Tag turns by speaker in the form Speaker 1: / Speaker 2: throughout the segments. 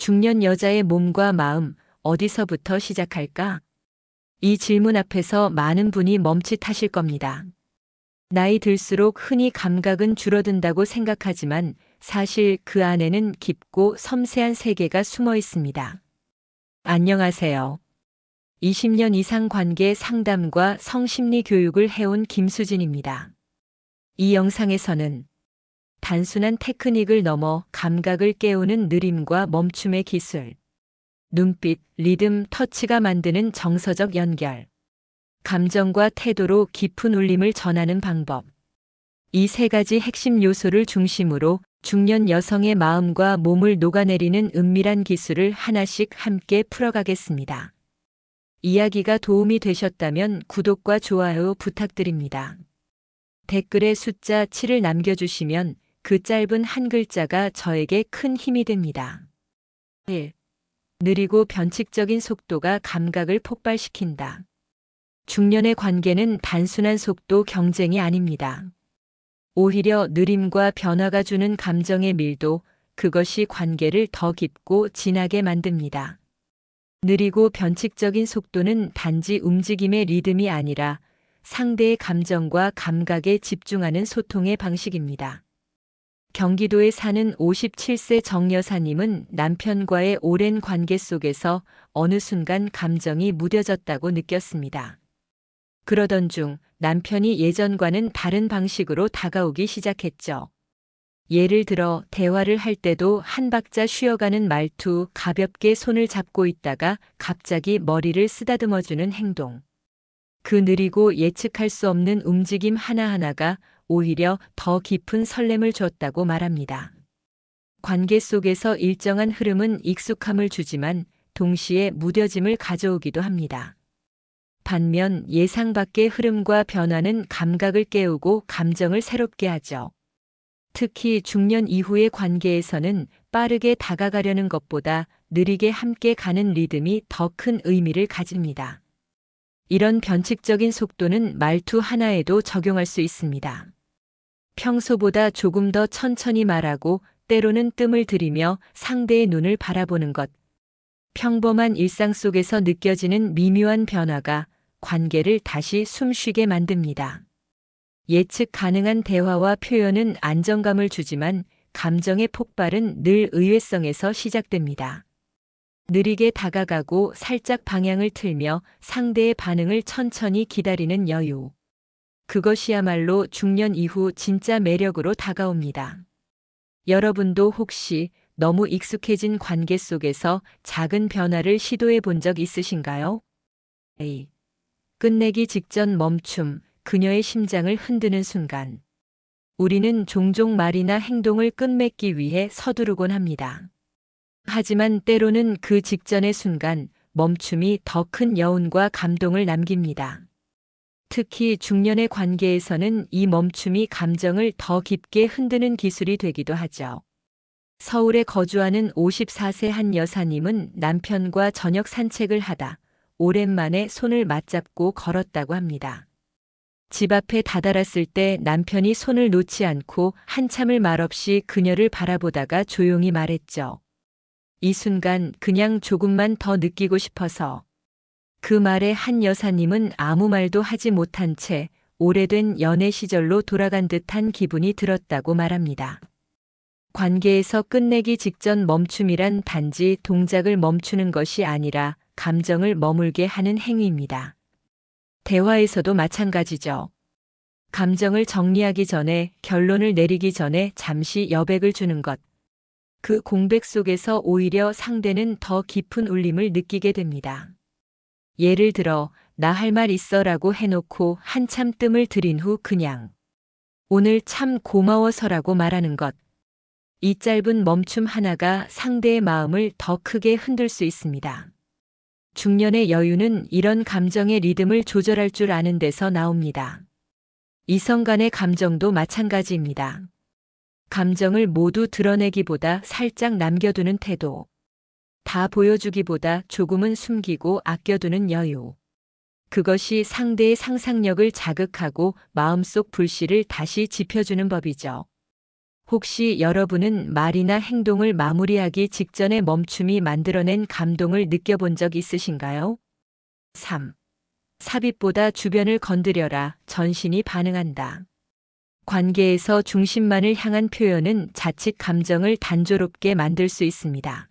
Speaker 1: 중년 여자의 몸과 마음, 어디서부터 시작할까? 이 질문 앞에서 많은 분이 멈칫하실 겁니다. 나이 들수록 흔히 감각은 줄어든다고 생각하지만 사실 그 안에는 깊고 섬세한 세계가 숨어 있습니다. 안녕하세요. 20년 이상 관계 상담과 성심리 교육을 해온 김수진입니다. 이 영상에서는 단순한 테크닉을 넘어 감각을 깨우는 느림과 멈춤의 기술, 눈빛, 리듬, 터치가 만드는 정서적 연결, 감정과 태도로 깊은 울림을 전하는 방법. 이 세 가지 핵심 요소를 중심으로 중년 여성의 마음과 몸을 녹아내리는 은밀한 기술을 하나씩 함께 풀어가겠습니다. 이야기가 도움이 되셨다면 구독과 좋아요 부탁드립니다. 댓글에 숫자 7을 남겨주시면 그 짧은 한 글자가 저에게 큰 힘이 됩니다. 1. 느리고 변칙적인 속도가 감각을 폭발시킨다. 중년의 관계는 단순한 속도 경쟁이 아닙니다. 오히려 느림과 변화가 주는 감정의 밀도, 그것이 관계를 더 깊고 진하게 만듭니다. 느리고 변칙적인 속도는 단지 움직임의 리듬이 아니라 상대의 감정과 감각에 집중하는 소통의 방식입니다. 경기도에 사는 57세 정 여사님은 남편과의 오랜 관계 속에서 어느 순간 감정이 무뎌졌다고 느꼈습니다. 그러던 중 남편이 예전과는 다른 방식으로 다가오기 시작했죠. 예를 들어 대화를 할 때도 한 박자 쉬어가는 말투, 가볍게 손을 잡고 있다가 갑자기 머리를 쓰다듬어주는 행동. 그 느리고 예측할 수 없는 움직임 하나하나가 오히려 더 깊은 설렘을 줬다고 말합니다. 관계 속에서 일정한 흐름은 익숙함을 주지만 동시에 무뎌짐을 가져오기도 합니다. 반면 예상 밖의 흐름과 변화는 감각을 깨우고 감정을 새롭게 하죠. 특히 중년 이후의 관계에서는 빠르게 다가가려는 것보다 느리게 함께 가는 리듬이 더 큰 의미를 가집니다. 이런 변칙적인 속도는 말투 하나에도 적용할 수 있습니다. 평소보다 조금 더 천천히 말하고 때로는 뜸을 들이며 상대의 눈을 바라보는 것. 평범한 일상 속에서 느껴지는 미묘한 변화가 관계를 다시 숨쉬게 만듭니다. 예측 가능한 대화와 표현은 안정감을 주지만 감정의 폭발은 늘 의외성에서 시작됩니다. 느리게 다가가고 살짝 방향을 틀며 상대의 반응을 천천히 기다리는 여유. 그것이야말로 중년 이후 진짜 매력으로 다가옵니다. 여러분도 혹시 너무 익숙해진 관계 속에서 작은 변화를 시도해 본 적 있으신가요? A. 끝내기 직전 멈춤, 그녀의 심장을 흔드는 순간. 우리는 종종 말이나 행동을 끝맺기 위해 서두르곤 합니다. 하지만 때로는 그 직전의 순간, 멈춤이 더 큰 여운과 감동을 남깁니다. 특히 중년의 관계에서는 이 멈춤이 감정을 더 깊게 흔드는 기술이 되기도 하죠. 서울에 거주하는 54세 한 여사님은 남편과 저녁 산책을 하다 오랜만에 손을 맞잡고 걸었다고 합니다. 집 앞에 다다랐을 때 남편이 손을 놓지 않고 한참을 말없이 그녀를 바라보다가 조용히 말했죠. 이 순간 그냥 조금만 더 느끼고 싶어서. 그 말에 한 여사님은 아무 말도 하지 못한 채 오래된 연애 시절로 돌아간 듯한 기분이 들었다고 말합니다. 관계에서 끝내기 직전 멈춤이란 단지 동작을 멈추는 것이 아니라 감정을 머물게 하는 행위입니다. 대화에서도 마찬가지죠. 감정을 정리하기 전에, 결론을 내리기 전에 잠시 여백을 주는 것. 그 공백 속에서 오히려 상대는 더 깊은 울림을 느끼게 됩니다. 예를 들어 나 할 말 있어 라고 해놓고 한참 뜸을 들인 후 그냥 오늘 참 고마워서라고 말하는 것. 이 짧은 멈춤 하나가 상대의 마음을 더 크게 흔들 수 있습니다. 중년의 여유는 이런 감정의 리듬을 조절할 줄 아는 데서 나옵니다. 이성 간의 감정도 마찬가지입니다. 감정을 모두 드러내기보다 살짝 남겨두는 태도. 다 보여주기보다 조금은 숨기고 아껴두는 여유. 그것이 상대의 상상력을 자극하고 마음속 불씨를 다시 지펴주는 법이죠. 혹시 여러분은 말이나 행동을 마무리하기 직전에 멈춤이 만들어낸 감동을 느껴본 적 있으신가요? 3. 삽입보다 주변을 건드려라. 전신이 반응한다. 관계에서 중심만을 향한 표현은 자칫 감정을 단조롭게 만들 수 있습니다.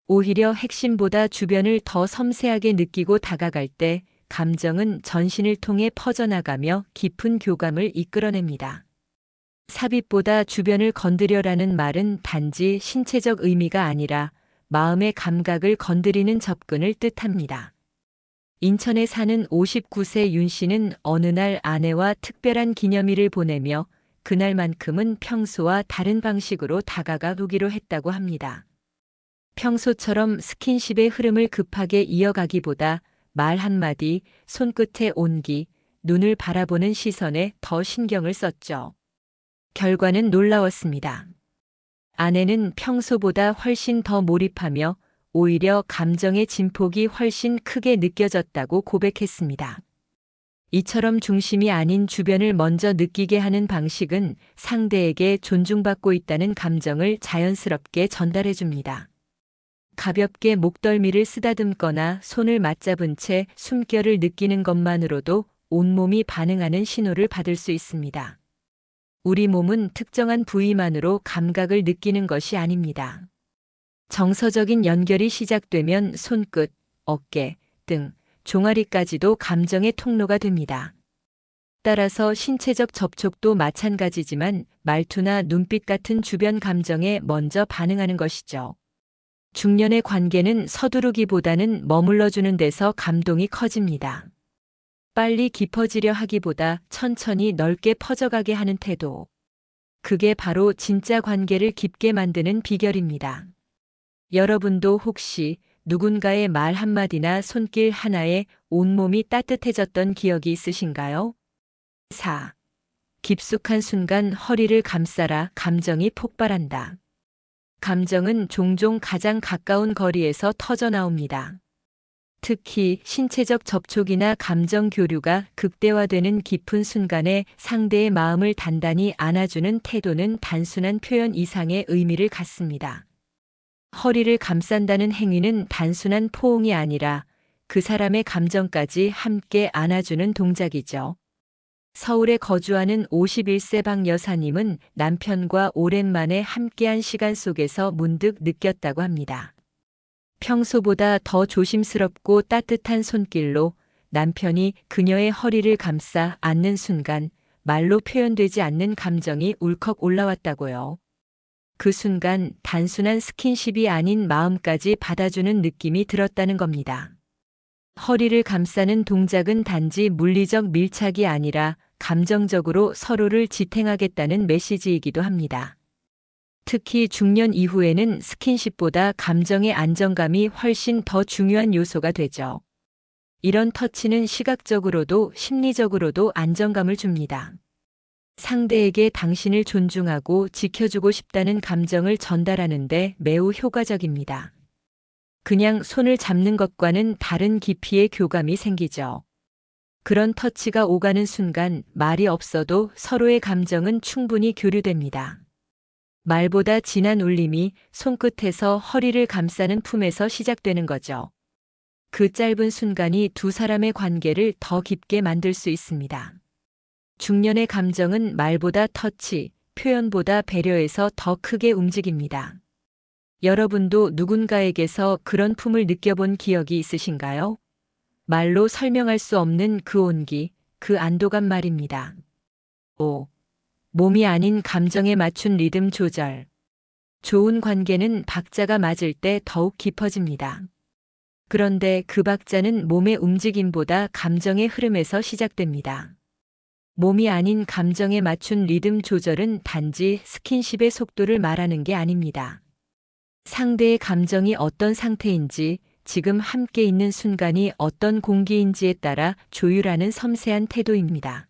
Speaker 1: 오히려 핵심보다 주변을 더 섬세하게 느끼고 다가갈 때 감정은 전신을 통해 퍼져나가며 깊은 교감을 이끌어냅니다. 삽입보다 주변을 건드려라는 말은 단지 신체적 의미가 아니라 마음의 감각을 건드리는 접근을 뜻합니다. 인천에 사는 59세 윤 씨는 어느 날 아내와 특별한 기념일을 보내며 그날만큼은 평소와 다른 방식으로 다가가 보기로 했다고 합니다. 평소처럼 스킨십의 흐름을 급하게 이어가기보다 말 한마디, 손끝의 온기, 눈을 바라보는 시선에 더 신경을 썼죠. 결과는 놀라웠습니다. 아내는 평소보다 훨씬 더 몰입하며 오히려 감정의 진폭이 훨씬 크게 느껴졌다고 고백했습니다. 이처럼 중심이 아닌 주변을 먼저 느끼게 하는 방식은 상대에게 존중받고 있다는 감정을 자연스럽게 전달해 줍니다. 가볍게 목덜미를 쓰다듬거나 손을 맞잡은 채 숨결을 느끼는 것만으로도 온몸이 반응하는 신호를 받을 수 있습니다. 우리 몸은 특정한 부위만으로 감각을 느끼는 것이 아닙니다. 정서적인 연결이 시작되면 손끝, 어깨, 등, 종아리까지도 감정의 통로가 됩니다. 따라서 신체적 접촉도 마찬가지지만 말투나 눈빛 같은 주변 감정에 먼저 반응하는 것이죠. 중년의 관계는 서두르기보다는 머물러주는 데서 감동이 커집니다. 빨리 깊어지려 하기보다 천천히 넓게 퍼져가게 하는 태도. 그게 바로 진짜 관계를 깊게 만드는 비결입니다. 여러분도 혹시 누군가의 말 한마디나 손길 하나에 온몸이 따뜻해졌던 기억이 있으신가요? 4. 깊숙한 순간 허리를 감싸라. 감정이 폭발한다. 감정은 종종 가장 가까운 거리에서 터져 나옵니다. 특히 신체적 접촉이나 감정 교류가 극대화되는 깊은 순간에 상대의 마음을 단단히 안아주는 태도는 단순한 표현 이상의 의미를 갖습니다. 허리를 감싼다는 행위는 단순한 포옹이 아니라 그 사람의 감정까지 함께 안아주는 동작이죠. 서울에 거주하는 51세 박 여사님은 남편과 오랜만에 함께한 시간 속에서 문득 느꼈다고 합니다. 평소보다 더 조심스럽고 따뜻한 손길로 남편이 그녀의 허리를 감싸 안는 순간 말로 표현되지 않는 감정이 울컥 올라왔다고요. 그 순간 단순한 스킨십이 아닌 마음까지 받아주는 느낌이 들었다는 겁니다. 허리를 감싸는 동작은 단지 물리적 밀착이 아니라 감정적으로 서로를 지탱하겠다는 메시지이기도 합니다. 특히 중년 이후에는 스킨십보다 감정의 안정감이 훨씬 더 중요한 요소가 되죠. 이런 터치는 시각적으로도 심리적으로도 안정감을 줍니다. 상대에게 당신을 존중하고 지켜주고 싶다는 감정을 전달하는데 매우 효과적입니다. 그냥 손을 잡는 것과는 다른 깊이의 교감이 생기죠. 그런 터치가 오가는 순간 말이 없어도 서로의 감정은 충분히 교류됩니다. 말보다 진한 울림이 손끝에서 허리를 감싸는 품에서 시작되는 거죠. 그 짧은 순간이 두 사람의 관계를 더 깊게 만들 수 있습니다. 중년의 감정은 말보다 터치, 표현보다 배려에서 더 크게 움직입니다. 여러분도 누군가에게서 그런 품을 느껴본 기억이 있으신가요? 말로 설명할 수 없는 그 온기, 그 안도감 말입니다. 5. 몸이 아닌 감정에 맞춘 리듬 조절. 좋은 관계는 박자가 맞을 때 더욱 깊어집니다. 그런데 그 박자는 몸의 움직임보다 감정의 흐름에서 시작됩니다. 몸이 아닌 감정에 맞춘 리듬 조절은 단지 스킨십의 속도를 말하는 게 아닙니다. 상대의 감정이 어떤 상태인지, 지금 함께 있는 순간이 어떤 공기인지에 따라 조율하는 섬세한 태도입니다.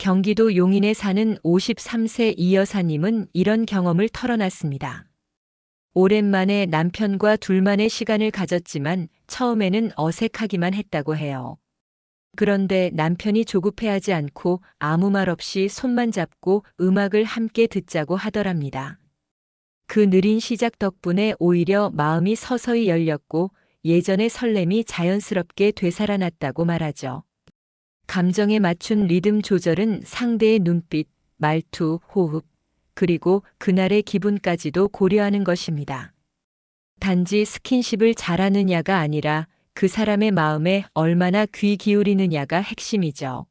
Speaker 1: 경기도 용인에 사는 53세 이 여사님은 이런 경험을 털어놨습니다. 오랜만에 남편과 둘만의 시간을 가졌지만 처음에는 어색하기만 했다고 해요. 그런데 남편이 조급해하지 않고 아무 말 없이 손만 잡고 음악을 함께 듣자고 하더랍니다. 그 느린 시작 덕분에 오히려 마음이 서서히 열렸고 예전의 설렘이 자연스럽게 되살아났다고 말하죠. 감정에 맞춘 리듬 조절은 상대의 눈빛, 말투, 호흡, 그리고 그날의 기분까지도 고려하는 것입니다. 단지 스킨십을 잘하느냐가 아니라 그 사람의 마음에 얼마나 귀 기울이느냐가 핵심이죠.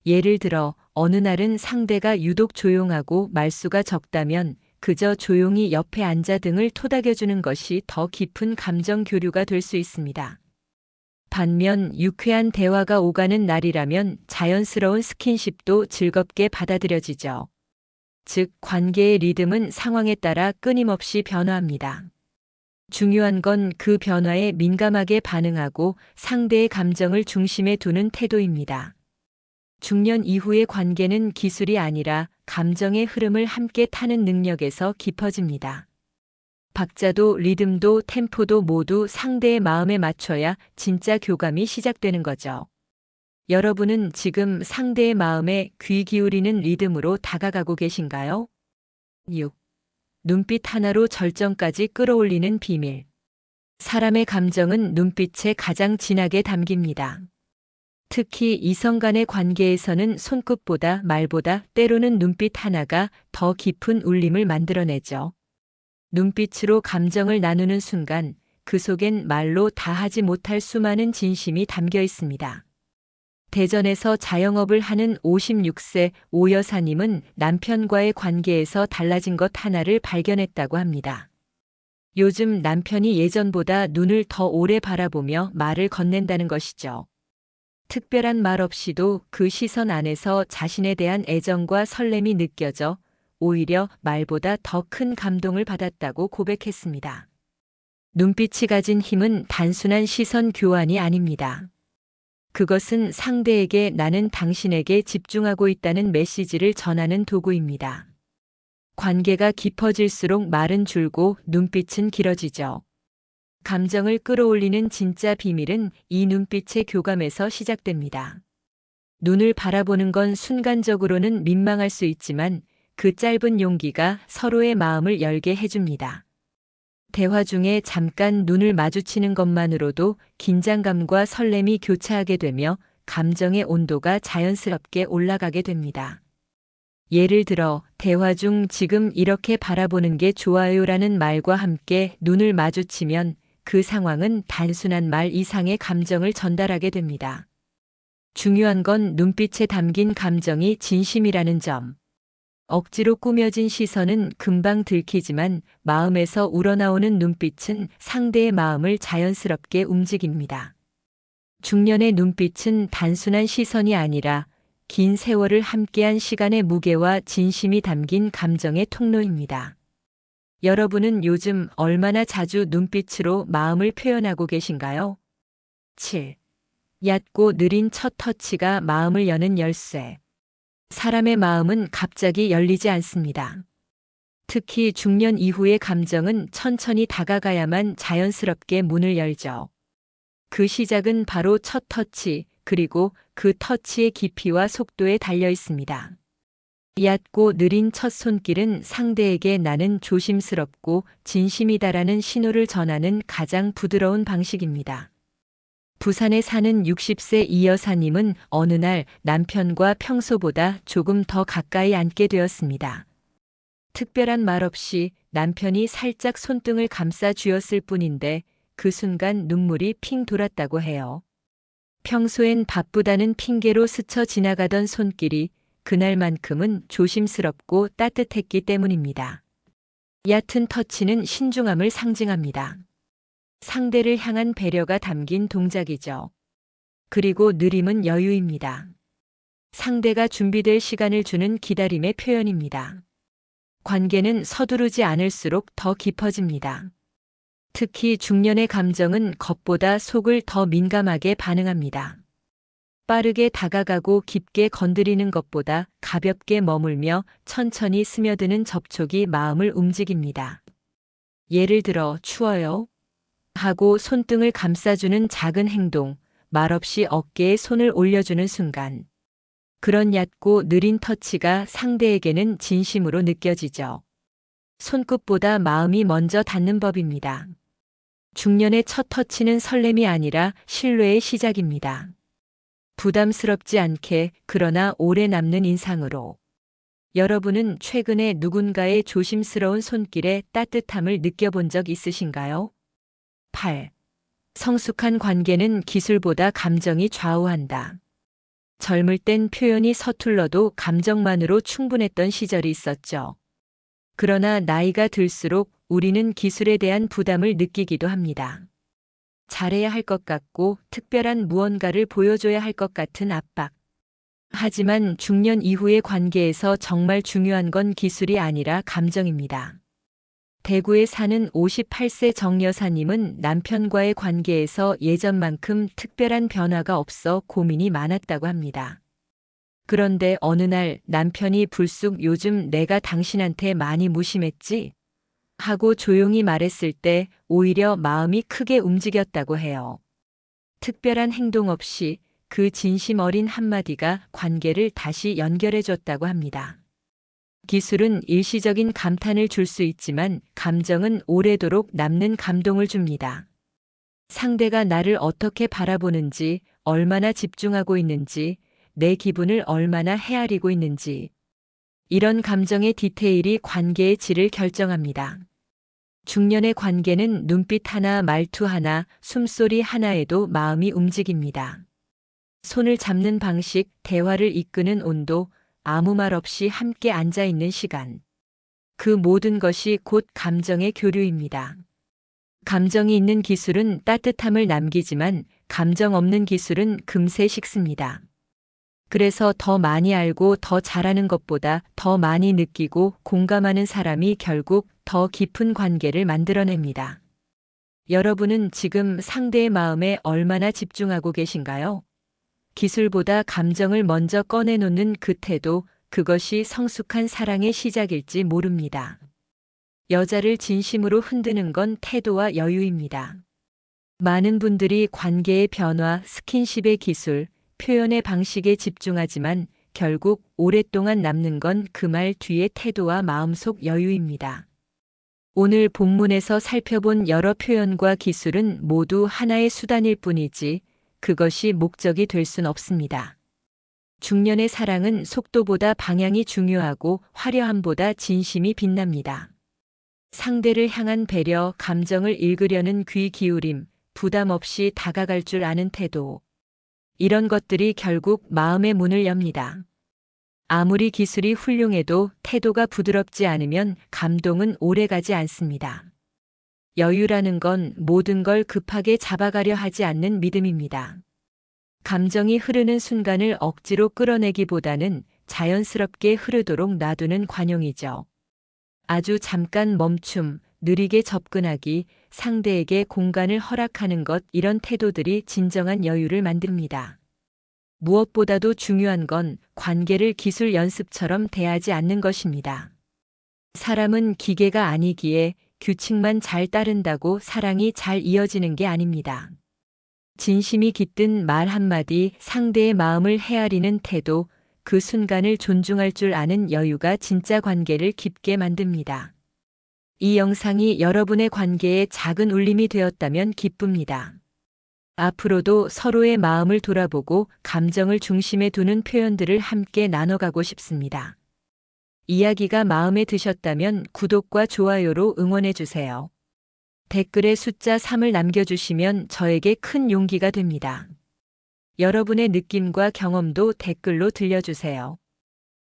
Speaker 1: 예를 들어 어느 날은 상대가 유독 조용하고 말수가 적다면 그저 조용히 옆에 앉아 등을 토닥여주는 것이 더 깊은 감정 교류가 될 수 있습니다. 반면 유쾌한 대화가 오가는 날이라면 자연스러운 스킨십도 즐겁게 받아들여지죠. 즉, 관계의 리듬은 상황에 따라 끊임없이 변화합니다. 중요한 건 그 변화에 민감하게 반응하고 상대의 감정을 중심에 두는 태도입니다. 중년 이후의 관계는 기술이 아니라 감정의 흐름을 함께 타는 능력에서 깊어집니다. 박자도 리듬도 템포도 모두 상대의 마음에 맞춰야 진짜 교감이 시작되는 거죠. 여러분은 지금 상대의 마음에 귀 기울이는 리듬으로 다가가고 계신가요? 6. 눈빛 하나로 절정까지 끌어올리는 비밀. 사람의 감정은 눈빛에 가장 진하게 담깁니다. 특히 이성 간의 관계에서는 손끝보다 말보다 때로는 눈빛 하나가 더 깊은 울림을 만들어내죠. 눈빛으로 감정을 나누는 순간 그 속엔 말로 다하지 못할 수많은 진심이 담겨 있습니다. 대전에서 자영업을 하는 56세 오 여사님은 남편과의 관계에서 달라진 것 하나를 발견했다고 합니다. 요즘 남편이 예전보다 눈을 더 오래 바라보며 말을 건넨다는 것이죠. 특별한 말 없이도 그 시선 안에서 자신에 대한 애정과 설렘이 느껴져 오히려 말보다 더 큰 감동을 받았다고 고백했습니다. 눈빛이 가진 힘은 단순한 시선 교환이 아닙니다. 그것은 상대에게 나는 당신에게 집중하고 있다는 메시지를 전하는 도구입니다. 관계가 깊어질수록 말은 줄고 눈빛은 길어지죠. 감정을 끌어올리는 진짜 비밀은 이 눈빛의 교감에서 시작됩니다. 눈을 바라보는 건 순간적으로는 민망할 수 있지만 그 짧은 용기가 서로의 마음을 열게 해줍니다. 대화 중에 잠깐 눈을 마주치는 것만으로도 긴장감과 설렘이 교차하게 되며 감정의 온도가 자연스럽게 올라가게 됩니다. 예를 들어 대화 중 지금 이렇게 바라보는 게 좋아요라는 말과 함께 눈을 마주치면 그 상황은 단순한 말 이상의 감정을 전달하게 됩니다. 중요한 건 눈빛에 담긴 감정이 진심이라는 점. 억지로 꾸며진 시선은 금방 들키지만 마음에서 우러나오는 눈빛은 상대의 마음을 자연스럽게 움직입니다. 중년의 눈빛은 단순한 시선이 아니라 긴 세월을 함께한 시간의 무게와 진심이 담긴 감정의 통로입니다. 여러분은 요즘 얼마나 자주 눈빛으로 마음을 표현하고 계신가요? 7. 얕고 느린 첫 터치가 마음을 여는 열쇠. 사람의 마음은 갑자기 열리지 않습니다. 특히 중년 이후의 감정은 천천히 다가가야만 자연스럽게 문을 열죠. 그 시작은 바로 첫 터치, 그리고 그 터치의 깊이와 속도에 달려 있습니다. 얕고 느린 첫 손길은 상대에게 나는 조심스럽고 진심이다라는 신호를 전하는 가장 부드러운 방식입니다. 부산에 사는 60세 이 여사님은 어느 날 남편과 평소보다 조금 더 가까이 앉게 되었습니다. 특별한 말 없이 남편이 살짝 손등을 감싸 주었을 뿐인데 그 순간 눈물이 핑 돌았다고 해요. 평소엔 바쁘다는 핑계로 스쳐 지나가던 손길이 그날만큼은 조심스럽고 따뜻했기 때문입니다. 얕은 터치는 신중함을 상징합니다. 상대를 향한 배려가 담긴 동작이죠. 그리고 느림은 여유입니다. 상대가 준비될 시간을 주는 기다림의 표현입니다. 관계는 서두르지 않을수록 더 깊어집니다. 특히 중년의 감정은 겉보다 속을 더 민감하게 반응합니다. 빠르게 다가가고 깊게 건드리는 것보다 가볍게 머물며 천천히 스며드는 접촉이 마음을 움직입니다. 예를 들어 추워요? 하고 손등을 감싸주는 작은 행동, 말없이 어깨에 손을 올려주는 순간. 그런 얕고 느린 터치가 상대에게는 진심으로 느껴지죠. 손끝보다 마음이 먼저 닿는 법입니다. 중년의 첫 터치는 설렘이 아니라 신뢰의 시작입니다. 부담스럽지 않게 그러나 오래 남는 인상으로. 여러분은 최근에 누군가의 조심스러운 손길에 따뜻함을 느껴본 적 있으신가요? 8. 성숙한 관계는 기술보다 감정이 좌우한다. 젊을 땐 표현이 서툴러도 감정만으로 충분했던 시절이 있었죠. 그러나 나이가 들수록 우리는 기술에 대한 부담을 느끼기도 합니다. 잘해야 할 것 같고 특별한 무언가를 보여줘야 할 것 같은 압박. 하지만 중년 이후의 관계에서 정말 중요한 건 기술이 아니라 감정입니다. 대구에 사는 58세 정 여사님은 남편과의 관계에서 예전만큼 특별한 변화가 없어 고민이 많았다고 합니다. 그런데 어느 날 남편이 불쑥 "요즘 내가 당신한테 많이 무심했지?" 하고 조용히 말했을 때 오히려 마음이 크게 움직였다고 해요. 특별한 행동 없이 그 진심 어린 한마디가 관계를 다시 연결해 줬다고 합니다. 기술은 일시적인 감탄을 줄 수 있지만 감정은 오래도록 남는 감동을 줍니다. 상대가 나를 어떻게 바라보는지, 얼마나 집중하고 있는지, 내 기분을 얼마나 헤아리고 있는지. 이런 감정의 디테일이 관계의 질을 결정합니다. 중년의 관계는 눈빛 하나, 말투 하나, 숨소리 하나에도 마음이 움직입니다. 손을 잡는 방식, 대화를 이끄는 온도, 아무 말 없이 함께 앉아 있는 시간. 그 모든 것이 곧 감정의 교류입니다. 감정이 있는 기술은 따뜻함을 남기지만 감정 없는 기술은 금세 식습니다. 그래서 더 많이 알고 더 잘하는 것보다 더 많이 느끼고 공감하는 사람이 결국 더 깊은 관계를 만들어냅니다. 여러분은 지금 상대의 마음에 얼마나 집중하고 계신가요? 기술보다 감정을 먼저 꺼내놓는 그 태도, 그것이 성숙한 사랑의 시작일지 모릅니다. 여자를 진심으로 흔드는 건 태도와 여유입니다. 많은 분들이 관계의 변화, 스킨십의 기술, 표현의 방식에 집중하지만 결국 오랫동안 남는 건 그 말 뒤의 태도와 마음속 여유입니다. 오늘 본문에서 살펴본 여러 표현과 기술은 모두 하나의 수단일 뿐이지 그것이 목적이 될 순 없습니다. 중년의 사랑은 속도보다 방향이 중요하고 화려함보다 진심이 빛납니다. 상대를 향한 배려, 감정을 읽으려는 귀 기울임, 부담 없이 다가갈 줄 아는 태도. 이런 것들이 결국 마음의 문을 엽니다. 아무리 기술이 훌륭해도 태도가 부드럽지 않으면 감동은 오래가지 않습니다. 여유라는 건 모든 걸 급하게 잡아가려 하지 않는 믿음입니다. 감정이 흐르는 순간을 억지로 끌어내기보다는 자연스럽게 흐르도록 놔두는 관용이죠. 아주 잠깐 멈춤, 느리게 접근하기, 상대에게 공간을 허락하는 것, 이런 태도들이 진정한 여유를 만듭니다. 무엇보다도 중요한 건 관계를 기술 연습처럼 대하지 않는 것입니다. 사람은 기계가 아니기에 규칙만 잘 따른다고 사랑이 잘 이어지는 게 아닙니다. 진심이 깃든 말 한마디, 상대의 마음을 헤아리는 태도, 그 순간을 존중할 줄 아는 여유가 진짜 관계를 깊게 만듭니다. 이 영상이 여러분의 관계에 작은 울림이 되었다면 기쁩니다. 앞으로도 서로의 마음을 돌아보고 감정을 중심에 두는 표현들을 함께 나눠가고 싶습니다. 이야기가 마음에 드셨다면 구독과 좋아요로 응원해주세요. 댓글에 숫자 3을 남겨주시면 저에게 큰 용기가 됩니다. 여러분의 느낌과 경험도 댓글로 들려주세요.